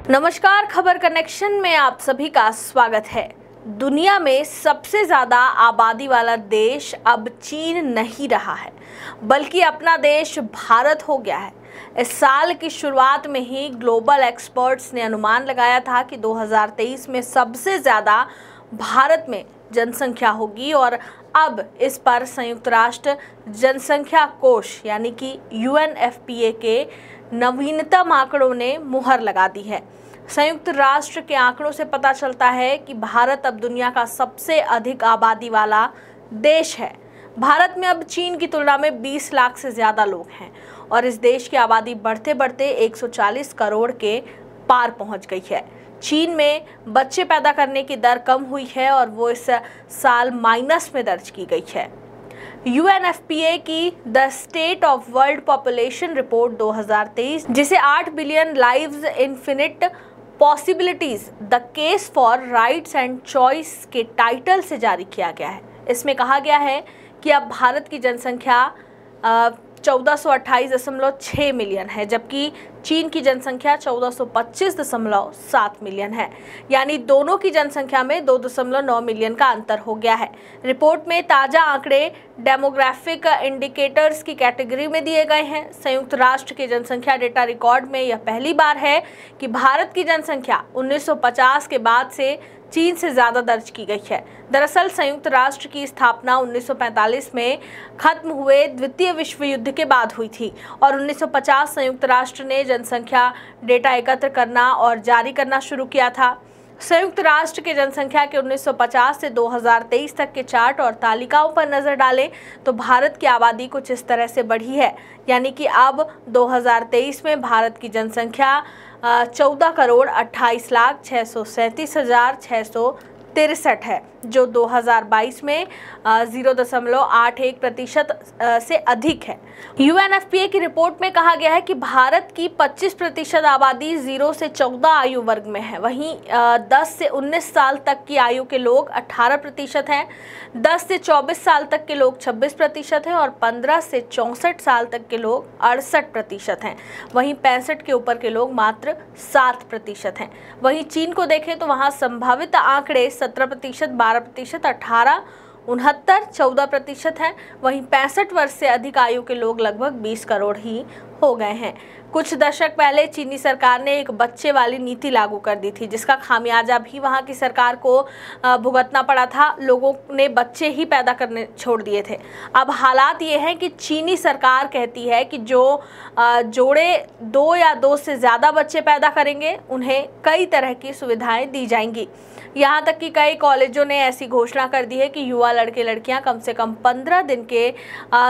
नमस्कार, खबर कनेक्शन में आप सभी का स्वागत है। दुनिया में सबसे ज़्यादा आबादी वाला देश अब चीन नहीं रहा है, बल्कि अपना देश भारत हो गया है। इस साल की शुरुआत में ही ग्लोबल एक्सपर्ट्स ने अनुमान लगाया था कि 2023 में सबसे ज़्यादा भारत में जनसंख्या होगी और अब इस पर संयुक्त राष्ट्र जनसंख्या कोष यानी कि UNFPA के नवीनतम आंकड़ों ने मुहर लगा दी है। संयुक्त राष्ट्र के आंकड़ों से पता चलता है कि भारत अब दुनिया का सबसे अधिक आबादी वाला देश है। भारत में अब चीन की तुलना में 20 लाख से ज़्यादा लोग हैं और इस देश की आबादी बढ़ते बढ़ते 140 करोड़ के पार पहुंच गई है। चीन में बच्चे पैदा करने की दर कम हुई है और वो इस साल माइनस में दर्ज की गई है। UNFPA की the state of world population report 2023, जिसे 8 billion lives infinite possibilities the case for rights and choice के टाइटल से जारी किया गया है। इसमें कहा गया है कि अब भारत की जनसंख्या 1428.6 मिलियन है, जबकि चीन की जनसंख्या 1425.7 मिलियन है। यानी दोनों की जनसंख्या में 2.9 मिलियन का अंतर हो गया है। रिपोर्ट में ताज़ा आंकड़े डेमोग्राफिक इंडिकेटर्स की कैटेगरी में दिए गए हैं। संयुक्त राष्ट्र के जनसंख्या डेटा रिकॉर्ड में यह पहली बार है कि भारत की जनसंख्या 1950 के बाद से चीन से ज़्यादा दर्ज की गई है। दरअसल संयुक्त राष्ट्र की स्थापना 1945 में खत्म हुए द्वितीय विश्व युद्ध के बाद हुई थी और 1950 संयुक्त राष्ट्र ने जनसंख्या डेटा एकत्र करना और जारी करना शुरू किया था। संयुक्त राष्ट्र के जनसंख्या के 1950 से 2023 तक के चार्ट और तालिकाओं पर नज़र डालें तो भारत की आबादी कुछ इस तरह से बढ़ी है। यानी कि अब 2023 में भारत की जनसंख्या 14,28,637,663 है, जो 2022 में 0.81% से अधिक है। UNFPA की रिपोर्ट में कहा गया है कि भारत की 25% आबादी 0 से 14 आयु वर्ग में है। वहीं 10 से 19 साल तक की आयु के लोग 18% हैं, 10 से 24 साल तक के लोग 26% हैं और 15 से 64 साल तक के लोग 68% हैं। वहीं 65 के ऊपर के लोग मात्र 7% हैं। वहीं चीन को देखें तो वहाँ संभावित आंकड़े 17%, 12%, 18, 69, 14% हैं। वहीं 65 वर्ष से अधिक आयु के लोग लगभग 20 करोड़ ही हो गए हैं। कुछ दशक पहले चीनी सरकार ने एक बच्चे वाली नीति लागू कर दी थी, जिसका खामियाजा भी वहां की सरकार को भुगतना पड़ा था। लोगों ने बच्चे ही पैदा करने छोड़ दिए थे। अब हालात ये हैं कि चीनी सरकार कहती है कि जो जोड़े 2 या 2 से ज़्यादा बच्चे पैदा करेंगे उन्हें कई तरह की सुविधाएं दी जाएंगी। यहाँ तक कि कई कॉलेजों ने ऐसी घोषणा कर दी है कि युवा लड़के लड़कियाँ कम से कम 15 दिन के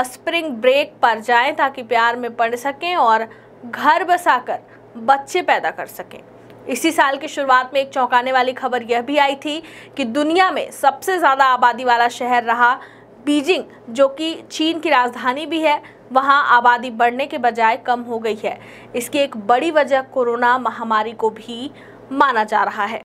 स्प्रिंग ब्रेक पर जाएं ताकि प्यार में पड़ सकें और घर बसाकर बच्चे पैदा कर सकें। इसी साल की शुरुआत में एक चौंकाने वाली खबर यह भी आई थी कि दुनिया में सबसे ज़्यादा आबादी वाला शहर रहा बीजिंग, जो कि चीन की राजधानी भी है, वहाँ आबादी बढ़ने के बजाय कम हो गई है। इसकी एक बड़ी वजह कोरोना महामारी को भी माना जा रहा है।